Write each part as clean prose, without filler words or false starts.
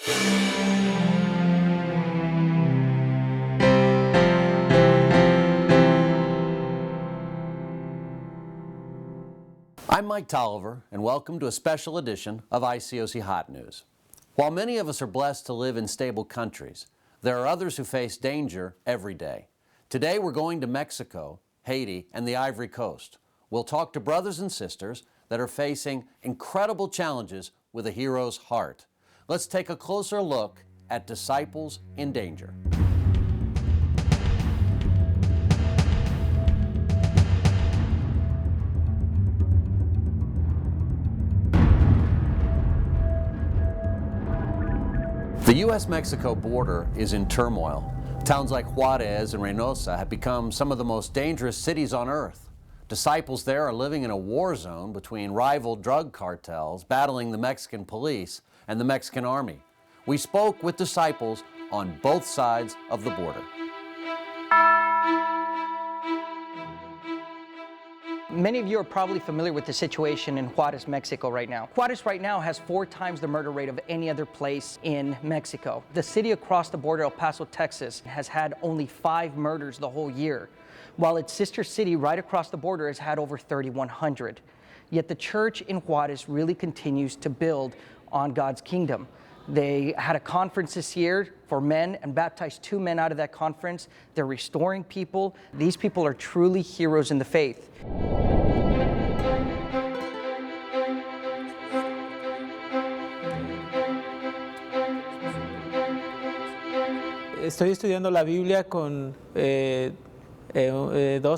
I'm Mike Tolliver, and welcome to a special edition of ICOC Hot News. While many of us are blessed to live in stable countries, there are others who face danger every day. Today we're going to Mexico, Haiti, and the Ivory Coast. We'll talk to brothers and sisters that are facing incredible challenges with a hero's heart. Let's take a closer look at disciples in danger. The U.S.-Mexico border is in turmoil. Towns like Juarez and Reynosa have become some of the most dangerous cities on earth. Disciples there are living in a war zone between rival drug cartels battling the Mexican police and the Mexican army. We spoke with disciples on both sides of the border. Many of you are probably familiar with the situation in Juarez, Mexico right now. Juarez right now has 4 times the murder rate of any other place in Mexico. The city across the border, El Paso, Texas, has had only 5 murders the whole year, while its sister city right across the border has had over 3,100. Yet the church in Juarez really continues to build on God's kingdom. They had a conference this year for men and baptized 2 men out of that conference. They're restoring people. These people are truly heroes in the faith. Estoy estudiando la Biblia con 2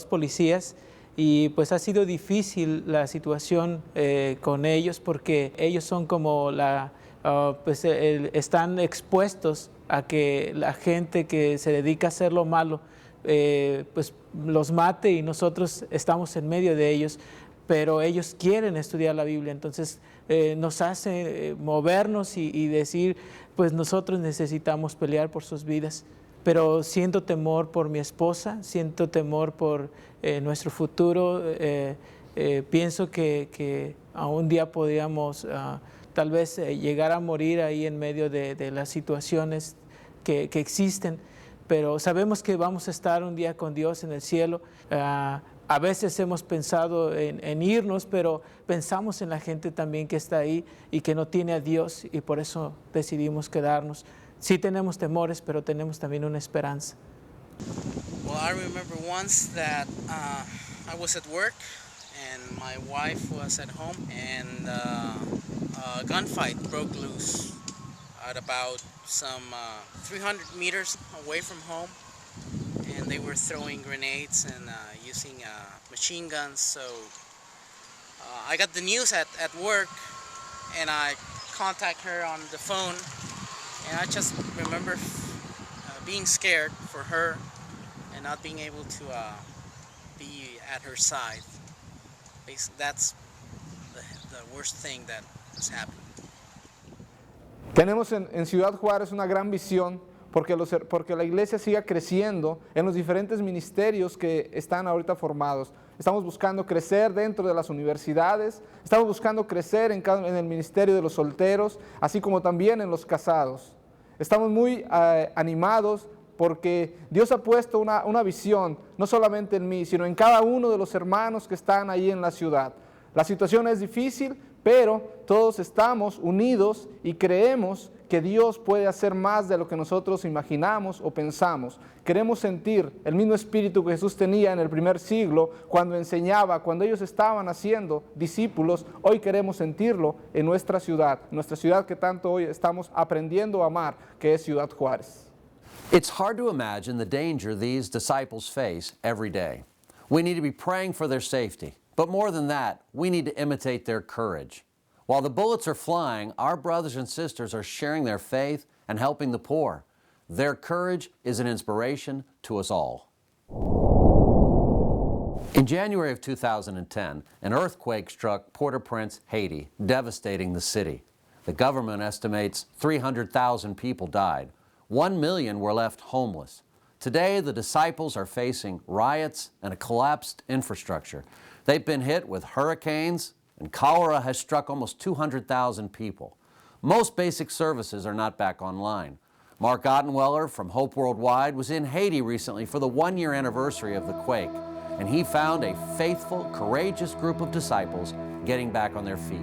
policías y pues ha sido difícil la situación con ellos porque ellos son como están expuestos a que la gente que se dedica a hacer lo malo pues los mate y nosotros estamos en medio de ellos, pero ellos quieren estudiar la Biblia, entonces nos hace movernos y decir, pues nosotros necesitamos pelear por sus vidas. Pero siento temor por mi esposa, siento temor por nuestro futuro, pienso que a un día podríamos tal vez llegar a morir ahí en medio de las situaciones que existen, pero sabemos que vamos a estar un día con Dios en el cielo. A veces hemos pensado en irnos, pero pensamos en la gente también que está ahí y que no tiene a Dios y por eso decidimos quedarnos. Sí tenemos temores, pero tenemos también una esperanza. Well, I remember once that I was at work and my wife was at home and a gunfight broke loose at about some 300 meters away from home, and they were throwing grenades and using machine guns. So I got the news at work and I contact her on the phone, and I just remember being scared for her and not being able to be at her side. Basically, that's the worst thing that has happened. Tenemos en Ciudad Juárez una gran visión porque la iglesia siga creciendo en los diferentes ministerios que están ahorita formados. Estamos buscando crecer dentro de las universidades, estamos buscando crecer en el ministerio de los solteros, así como también en los casados. Estamos muy animados porque Dios ha puesto una visión, no solamente en mí, sino en cada uno de los hermanos que están ahí en la ciudad. La situación es difícil, pero todos estamos unidos y creemos que Dios puede hacer más de lo que nosotros imaginamos o pensamos. Queremos sentir el mismo espíritu que Jesús tenía en el primer siglo cuando enseñaba, cuando ellos estaban haciendo discípulos. Hoy queremos sentirlo en nuestra ciudad que tanto hoy estamos aprendiendo a amar, que es Ciudad Juárez. It's hard to imagine the danger these disciples face every day. We need to be praying for their safety. But more than that, we need to imitate their courage. While the bullets are flying, our brothers and sisters are sharing their faith and helping the poor. Their courage is an inspiration to us all. In January of 2010, an earthquake struck Port-au-Prince, Haiti, devastating the city. The government estimates 300,000 people died. 1 million were left homeless. Today, the disciples are facing riots and a collapsed infrastructure. They've been hit with hurricanes, and cholera has struck almost 200,000 people. most basic services are not back online. Mark Ottenweller from Hope Worldwide was in Haiti recently for the one-year anniversary of the quake, and he found a faithful, courageous group of disciples getting back on their feet.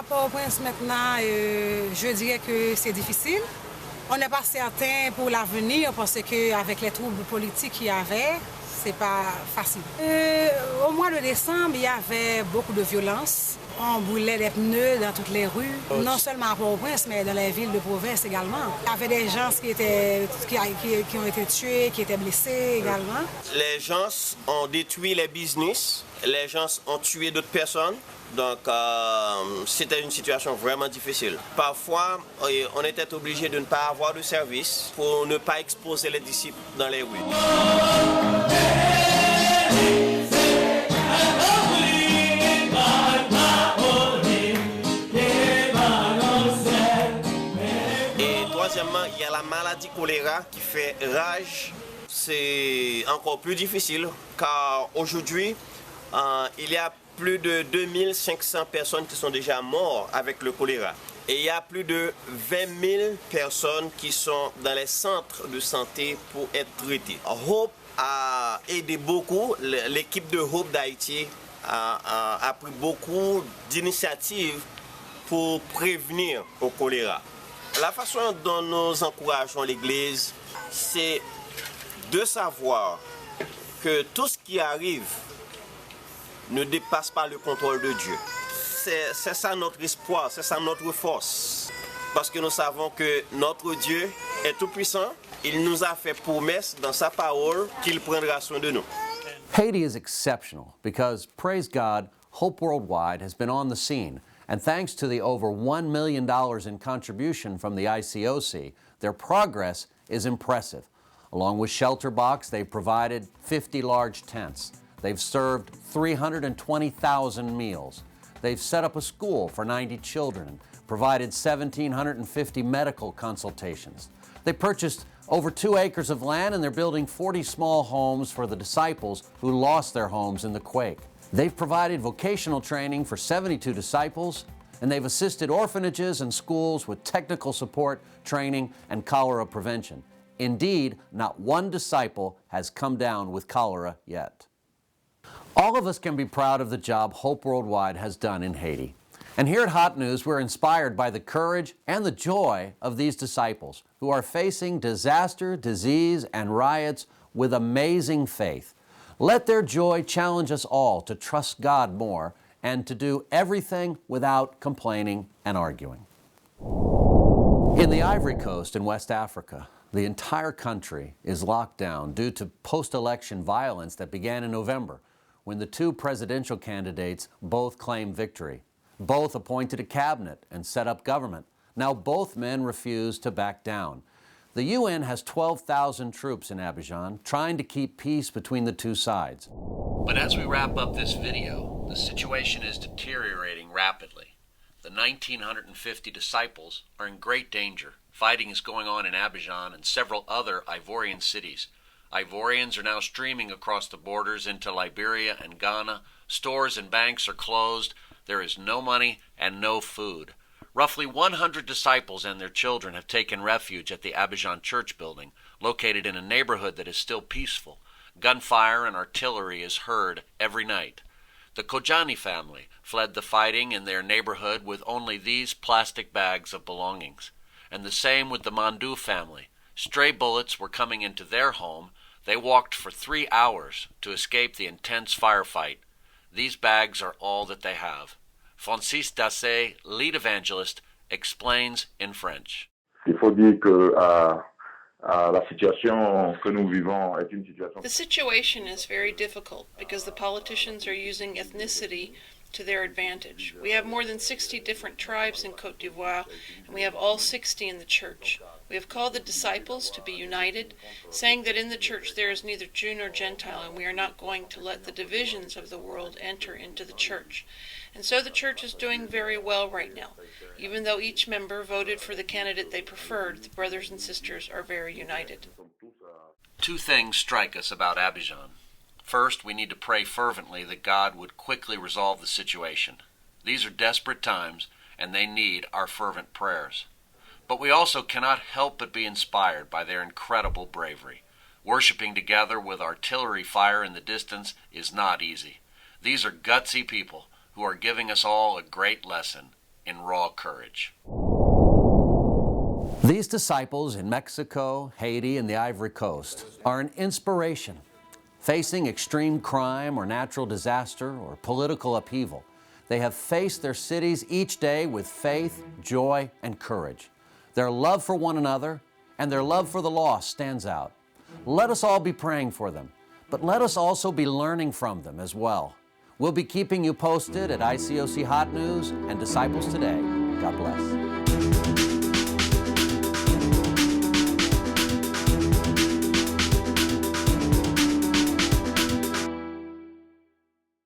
Port-au-Prince maintenant, je dirais que c'est difficile. On n'est pas certain pour l'avenir parce qu'avec les troubles politiques qu'il y avait, c'est pas facile. Au mois de décembre, il y avait beaucoup de violence. On brûlait des pneus dans toutes les rues, non seulement à Port-au-Prince, mais dans les villes de province également. Il y avait des gens qui ont été tués, qui étaient blessés également. Les gens ont détruit les business, les gens ont tué d'autres personnes. Donc, c'était une situation vraiment difficile. Parfois, on était obligé de ne pas avoir de service pour ne pas exposer les disciples dans les rues. Et troisièmement, il y a la maladie choléra qui fait rage. C'est encore plus difficile car aujourd'hui, il y a plus de 2500 personnes qui sont déjà mortes avec le choléra. Et il y a plus de 20 000 personnes qui sont dans les centres de santé pour être traitées. Hope a aidé beaucoup. L'équipe de Hope d'Haïti a pris beaucoup d'initiatives pour prévenir le choléra. La façon dont nous encourageons l'Église, c'est de savoir que tout ce qui arrive ne dépasse pas le contrôle de Dieu. C'est ça notre espoir, c'est ça notre force. Parce que nous savons que notre Dieu est tout-puissant. Il nous a fait promesse dans sa parole qu'il prendra soin de nous. Haiti is exceptional because, praise God, Hope Worldwide has been on the scene. And thanks to the over $1 million in contribution from the ICOC, their progress is impressive. Along with Shelter Box, they've provided 50 large tents. They've served 320,000 meals. They've set up a school for 90 children and provided 1,750 medical consultations. They purchased over 2 acres of land and they're building 40 small homes for the disciples who lost their homes in the quake. They've provided vocational training for 72 disciples, and they've assisted orphanages and schools with technical support, training, and cholera prevention. Indeed, not one disciple has come down with cholera yet. All of us can be proud of the job Hope Worldwide has done in Haiti. And here at Hot News, we're inspired by the courage and the joy of these disciples who are facing disaster, disease, and riots with amazing faith. Let their joy challenge us all to trust God more and to do everything without complaining and arguing. In the Ivory Coast in West Africa, the entire country is locked down due to post-election violence that began in November, when the two presidential candidates both claimed victory. Both appointed a cabinet and set up government. Now both men refuse to back down. The UN has 12,000 troops in Abidjan trying to keep peace between the two sides. But as we wrap up this video, the situation is deteriorating rapidly. The 1,950 disciples are in great danger. Fighting is going on in Abidjan and several other Ivorian cities. Ivorians are now streaming across the borders into Liberia and Ghana. Stores and banks are closed. There is no money and no food. Roughly 100 disciples and their children have taken refuge at the Abidjan church building, located in a neighborhood that is still peaceful. Gunfire and artillery is heard every night. The Kojani family fled the fighting in their neighborhood with only these plastic bags of belongings. And the same with the Mandu family. Stray bullets were coming into their home. They walked for 3 hours to escape the intense firefight. These bags are all that they have. Francis Dassé, lead evangelist, explains in French. Il faut dire que la situation que nous vivons est une situation. The situation is very difficult because the politicians are using ethnicity to their advantage. We have more than 60 different tribes in Côte d'Ivoire, and we have all 60 in the church. We have called the disciples to be united, saying that in the church there is neither Jew nor Gentile, and we are not going to let the divisions of the world enter into the church. And so the church is doing very well right now. Even though each member voted for the candidate they preferred, the brothers and sisters are very united. Two things strike us about Abidjan. First, we need to pray fervently that God would quickly resolve the situation. These are desperate times, and they need our fervent prayers. But we also cannot help but be inspired by their incredible bravery. Worshipping together with artillery fire in the distance is not easy. These are gutsy people who are giving us all a great lesson in raw courage. These disciples in Mexico, Haiti, and the Ivory Coast are an inspiration. Facing extreme crime or natural disaster or political upheaval, they have faced their cities each day with faith, joy, and courage. Their love for one another and their love for the lost stands out. Let us all be praying for them, but let us also be learning from them as well. We'll be keeping you posted at ICOC Hot News and Disciples Today. God bless.